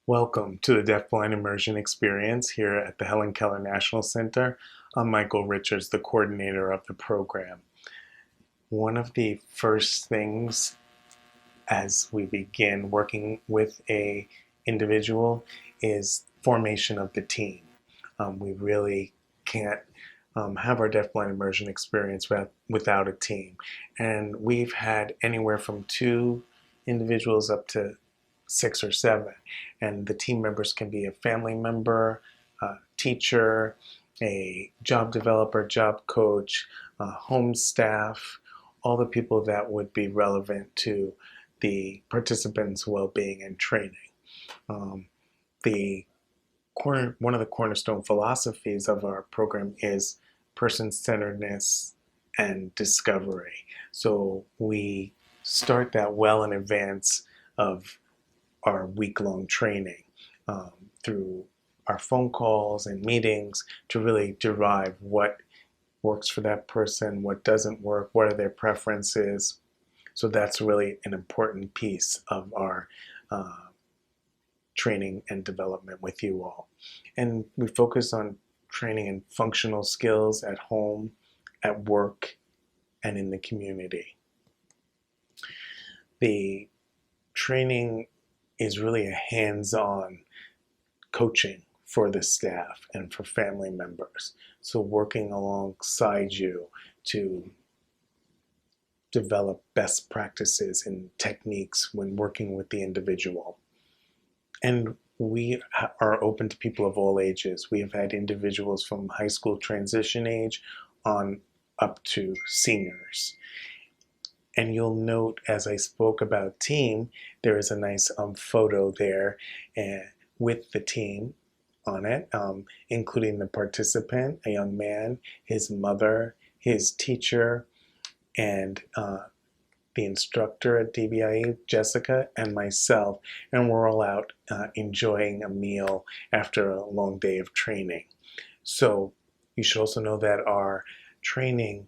Welcome to the Deafblind Immersion Experience here at the Helen Keller National Center. I'm Michael Richards, the coordinator of the program. One of the first things as we begin working with a individual is formation of the team. We really can't have our deafblind immersion experience without a team. And we've had anywhere from 2 individuals up to 6 or 7. And the team members can be a family member, a teacher, a job developer, job coach, home staff, all the people that would be relevant to the participants' well-being and training. Um, the One of the cornerstone philosophies of our program is person-centeredness and discovery. So we start that well in advance of our week-long training through our phone calls and meetings to really derive what works for that person, what doesn't work, what are their preferences. So that's really an important piece of our training and development with you all. And we focus on training in functional skills at home, at work, and in the community. The training is really a hands-on coaching for the staff and for family members. So working alongside you to develop best practices and techniques when working with the individual. And we are open to people of all ages. We have had individuals from high school transition age on up to seniors. And you'll note as I spoke about team, there is a nice photo there with the team on it, including the participant, a young man, his mother, his teacher, and the instructor at DBIE, Jessica, and myself. And we're all out enjoying a meal after a long day of training. So you should also know that our training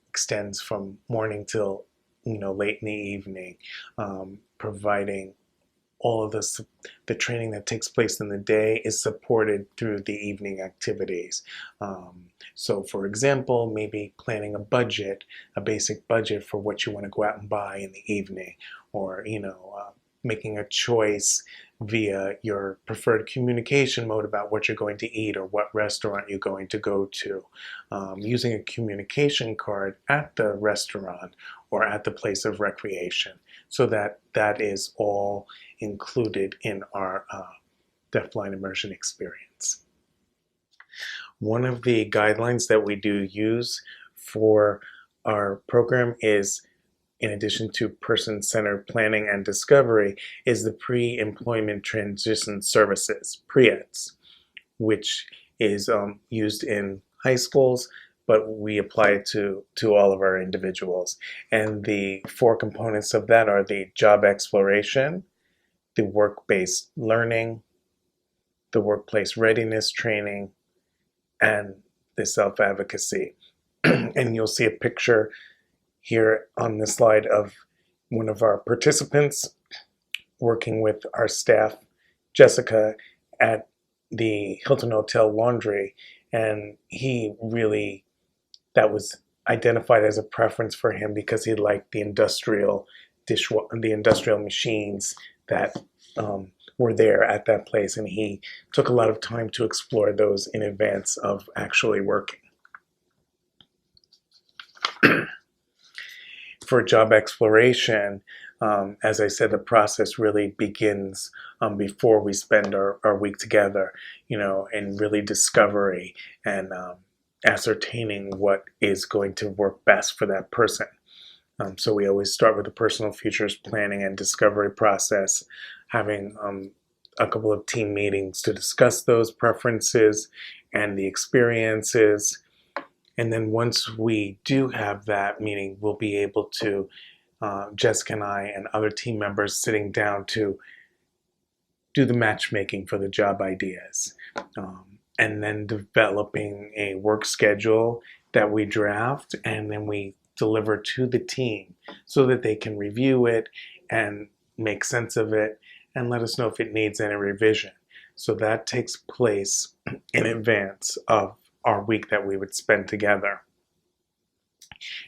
extends from morning till late in the evening, providing all of the training that takes place in the day is supported through the evening activities. So for example, maybe planning a basic budget for what you want to go out and buy in the evening, or making a choice via your preferred communication mode about what you're going to eat or what restaurant you're going to go to, using a communication card at the restaurant or at the place of recreation, so that is all included in our deafblind immersion experience. One of the guidelines that we do use for our program is, in addition to person-centered planning and discovery, is the pre-employment transition services, PREETS, which is used in high schools, but we apply it to all of our individuals. And the 4 components of that are the job exploration, the work-based learning, the workplace readiness training, and the self-advocacy. And you'll see a picture here on this slide of one of our participants working with our staff, Jessica, at the Hilton Hotel Laundry, and that was identified as a preference for him because he liked the industrial machines that were there at that place, and he took a lot of time to explore those in advance of actually working. For job exploration, as I said, the process really begins before we spend our week together, and really discovery and ascertaining what is going to work best for that person. So we always start with the personal futures planning and discovery process, having a couple of team meetings to discuss those preferences and the experiences. And then once we do have that meeting, we'll be able to, Jessica and I and other team members sitting down to do the matchmaking for the job ideas. And then developing a work schedule that we draft and then we deliver to the team so that they can review it and make sense of it and let us know if it needs any revision. So that takes place in advance of our week that we would spend together.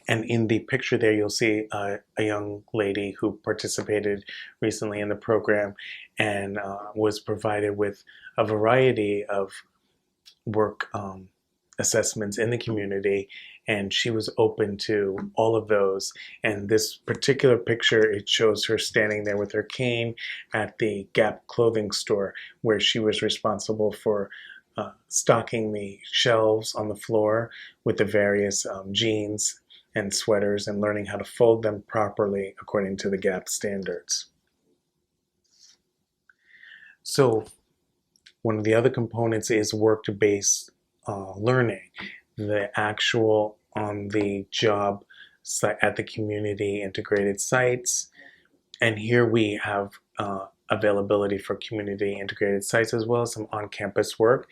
And in the picture there, you'll see a young lady who participated recently in the program and was provided with a variety of work assessments in the community, and she was open to all of those. And this particular picture, it shows her standing there with her cane at the Gap clothing store, where she was responsible for stocking the shelves on the floor with the various jeans and sweaters, and learning how to fold them properly according to the Gap standards. So one of the other components is work-based learning, the actual on the job at the community integrated sites. And here we have availability for community integrated sites as well as some on-campus work.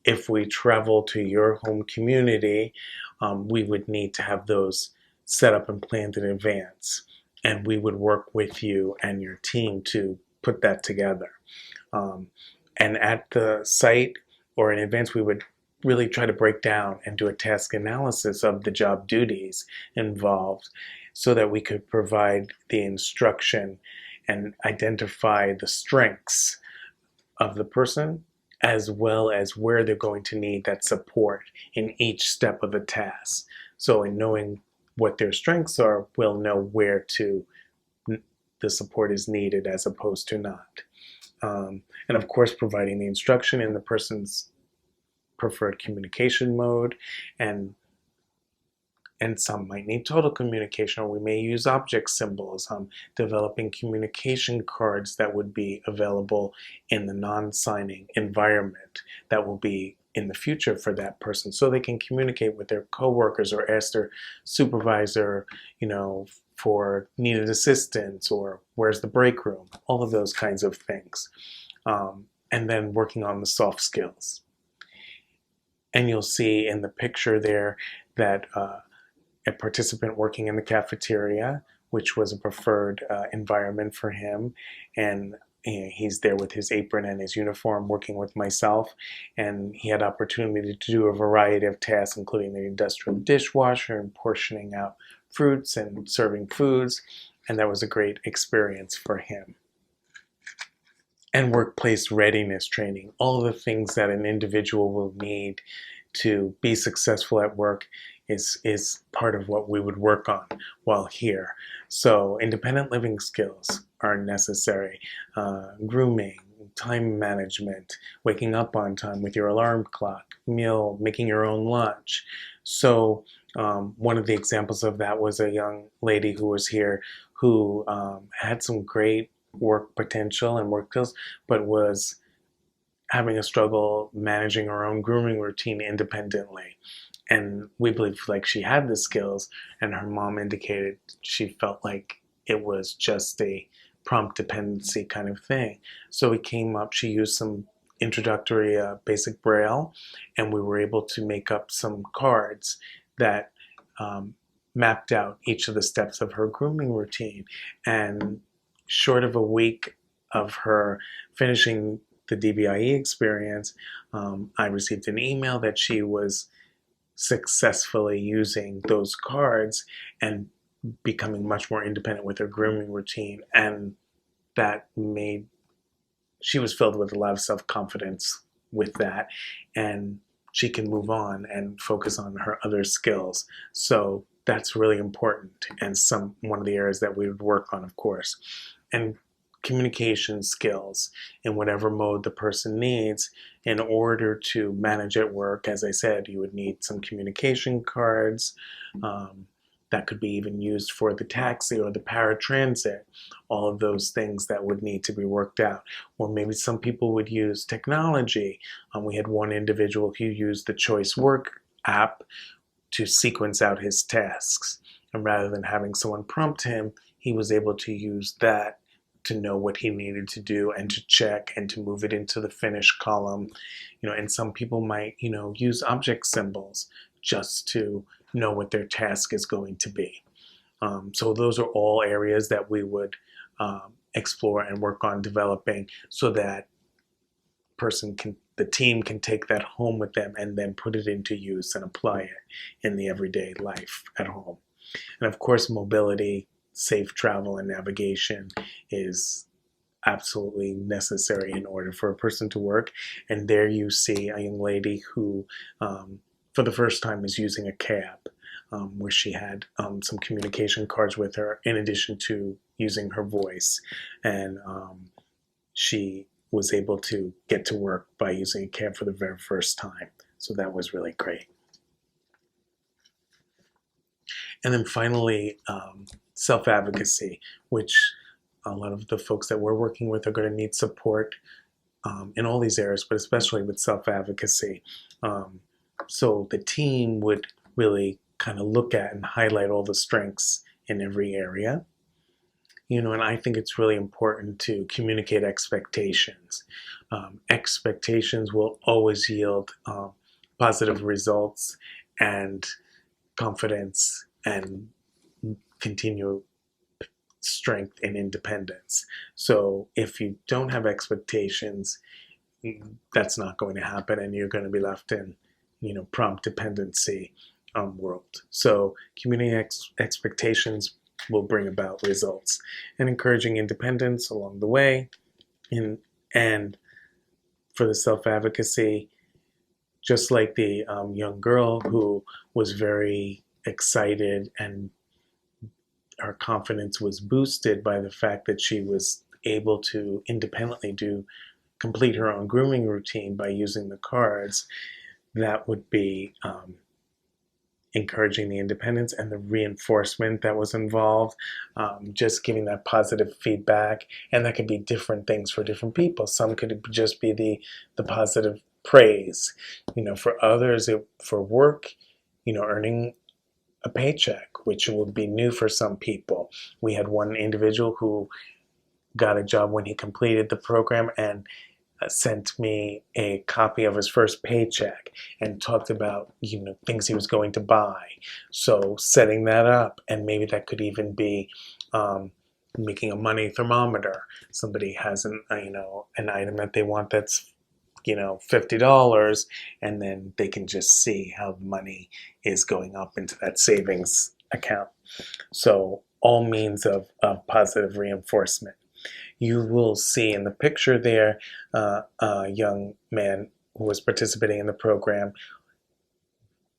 If we travel to your home community, we would need to have those set up and planned in advance. And we would work with you and your team to put that together. And at the site or in advance, we would really try to break down and do a task analysis of the job duties involved so that we could provide the instruction and identify the strengths of the person as well as where they're going to need that support in each step of the task. So in knowing what their strengths are, we'll know where the support is needed as opposed to not. And of course, providing the instruction in the person's preferred communication mode, and some might need total communication, or we may use object symbols, developing communication cards that would be available in the non-signing environment that will be in the future for that person, so they can communicate with their coworkers or ask their supervisor, for needed assistance or where's the break room, all of those kinds of things. And then working on the soft skills. And you'll see in the picture there that a participant working in the cafeteria, which was a preferred environment for him, and he's there with his apron and his uniform working with myself, and he had opportunity to do a variety of tasks, including the industrial dishwasher and portioning out fruits and serving foods, and that was a great experience for him. And workplace readiness training, all of the things that an individual will need to be successful at work is part of what we would work on while here. So independent living skills are necessary, grooming, time management, waking up on time with your alarm clock, meal, making your own lunch. So one of the examples of that was a young lady who was here who had some great work potential and work skills, but was having a struggle managing her own grooming routine independently. And we believe she had the skills, and her mom indicated she felt like it was just a prompt dependency kind of thing. So we came up, she used some introductory basic Braille, and we were able to make up some cards that mapped out each of the steps of her grooming routine. And short of a week of her finishing the DBIE experience, I received an email that she was successfully using those cards and becoming much more independent with her grooming routine, and that made she was filled with a lot of self-confidence with that, and she can move on and focus on her other skills. So that's really important, and one of the areas that we would work on, of course. And communication skills in whatever mode the person needs in order to manage at work. As I said, you would need some communication cards that could be even used for the taxi or the paratransit, all of those things that would need to be worked out. Or maybe some people would use technology. We had one individual who used the Choice Work app to sequence out his tasks. And rather than having someone prompt him, he was able to use that to know what he needed to do and to check and to move it into the finish column. And some people might, use object symbols just to know what their task is going to be. So those are all areas that we would explore and work on developing, so that the team can take that home with them and then put it into use and apply it in the everyday life at home. And of course, mobility, safe travel, and navigation is absolutely necessary in order for a person to work. And there you see a young lady who, for the first time, is using a cab, where she had some communication cards with her in addition to using her voice. And she was able to get to work by using a cab for the very first time. So that was really great. And then finally, self-advocacy, which a lot of the folks that we're working with are going to need support in all these areas, but especially with self-advocacy. So the team would really kind of look at and highlight all the strengths in every area. And I think it's really important to communicate expectations. Expectations will always yield positive results and confidence and continue strength and independence. So if you don't have expectations, that's not going to happen, and you're going to be left in, prompt dependency world. So communicating expectations will bring about results, and encouraging independence along the way. And for the self-advocacy, just like the young girl who was very excited and her confidence was boosted by the fact that she was able to independently complete her own grooming routine by using the cards, that would be encouraging the independence and the reinforcement that was involved, just giving that positive feedback. And that could be different things for different people. Some could just be the positive praise. For others, for work, earning a paycheck, which will be new for some people. We had one individual who got a job when he completed the program and sent me a copy of his first paycheck and talked about things he was going to buy. So setting that up, and maybe that could even be making a money thermometer. Somebody has an item that they want that's $50, and then they can just see how the money is going up into that savings account. So all means of positive reinforcement. You will see in the picture there a young man who was participating in the program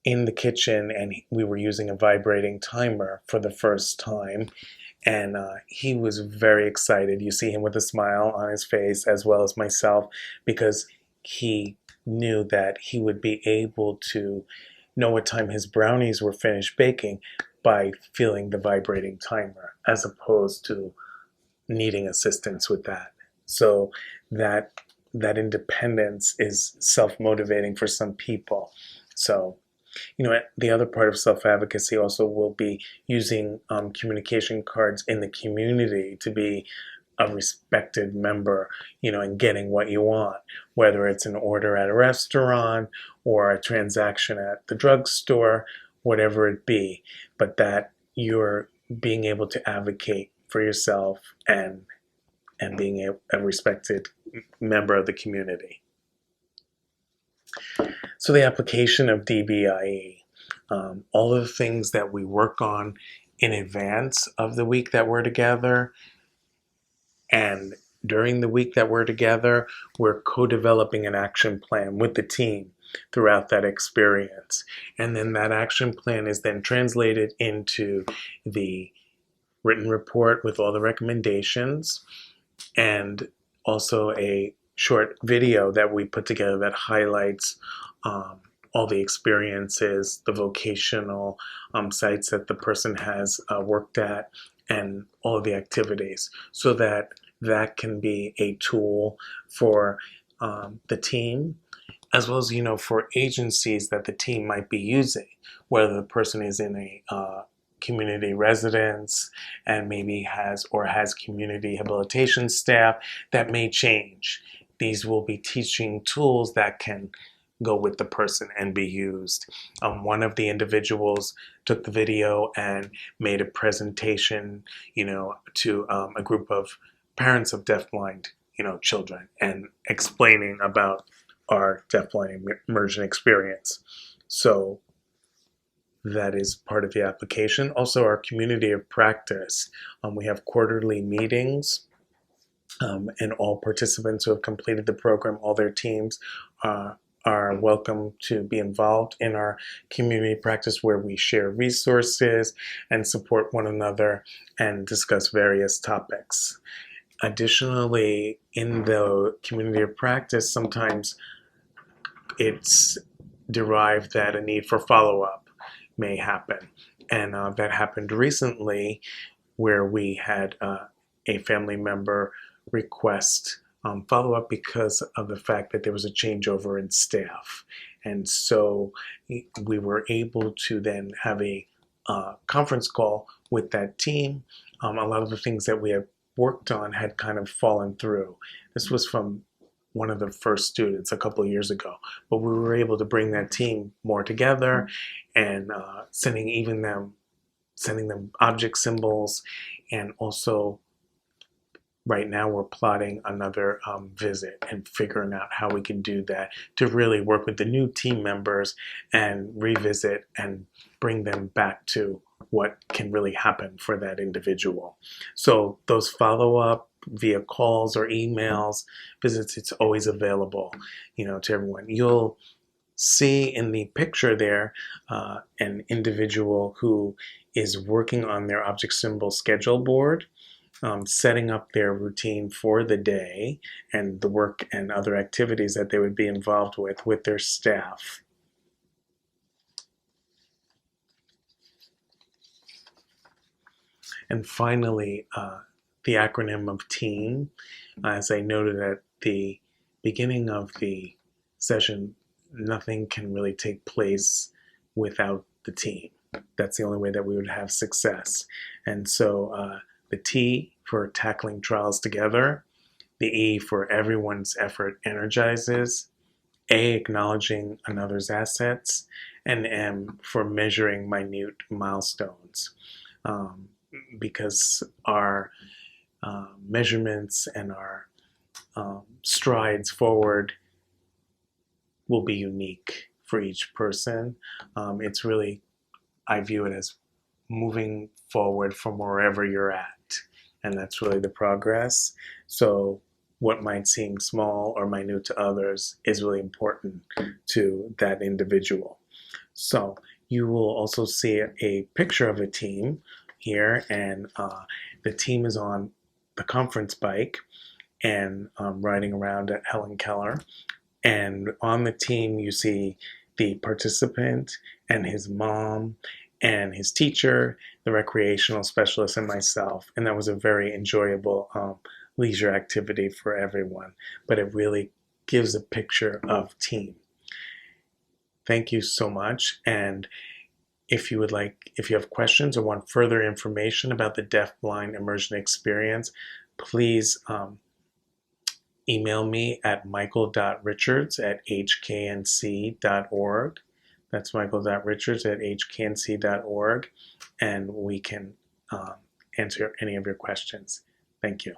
in the kitchen, and we were using a vibrating timer for the first time. And he was very excited. You see him with a smile on his face, as well as myself, because he knew that he would be able to know what time his brownies were finished baking by feeling the vibrating timer, as opposed to needing assistance with that. So that independence is self-motivating for some people. So, the other part of self-advocacy also will be using communication cards in the community to be a respected member, and getting what you want, whether it's an order at a restaurant or a transaction at the drugstore, whatever it be, but that you're being able to advocate for yourself and being a respected member of the community. So the application of DBIE, all of the things that we work on in advance of the week that we're together, and during the week that we're together, we're co-developing an action plan with the team throughout that experience. And then that action plan is then translated into the written report with all the recommendations, and also a short video that we put together that highlights all the experiences, the vocational sites that the person has worked at, and all of the activities, so that can be a tool for the team, as well as for agencies that the team might be using, whether the person is in a community residence and maybe has community rehabilitation staff. That may change. These will be teaching tools that can go with the person and be used. One of the individuals took the video and made a presentation, to a group of parents of deafblind, children, and explaining about our deafblind immersion experience. So that is part of the application. Also, our community of practice. We have quarterly meetings, and all participants who have completed the program, all their teams, are welcome to be involved in our community practice, where we share resources and support one another and discuss various topics. Additionally, in the community of practice, sometimes it's derived that a need for follow-up may happen. And that happened recently, where we had a family member request follow-up because of the fact that there was a changeover in staff. And so we were able to then have a conference call with that team. A lot of the things that we had worked on had kind of fallen through. This was from one of the first students a couple of years ago, but we were able to bring that team more together, and sending them object symbols. And also right now we're plotting another visit and figuring out how we can do that to really work with the new team members and revisit and bring them back to what can really happen for that individual. So those follow-up via calls or emails, visits, it's always available, to everyone. You'll see in the picture there an individual who is working on their object symbol schedule board, setting up their routine for the day and the work and other activities that they would be involved with their staff. And finally, the acronym of TEAM. As I noted at the beginning of the session, nothing can really take place without the team. That's the only way that we would have success. And so the T for tackling trials together, the E for everyone's effort energizes, A, acknowledging another's assets, and M for measuring minute milestones. Because our measurements and our strides forward will be unique for each person. It's really, I view it as moving forward from wherever you're at, and that's really the progress. So what might seem small or minute to others is really important to that individual. So you will also see a picture of a team here, and the team is on the conference bike and riding around at Helen Keller. And on the team, you see the participant and his mom and his teacher, the recreational specialist, and myself. And that was a very enjoyable leisure activity for everyone. But it really gives a picture of team. Thank you so much. And if you have questions or want further information about the deaf-blind immersion experience, please email me at michael.richards@hknc.org. That's michael.richards@hknc.org, and we can answer any of your questions. Thank you.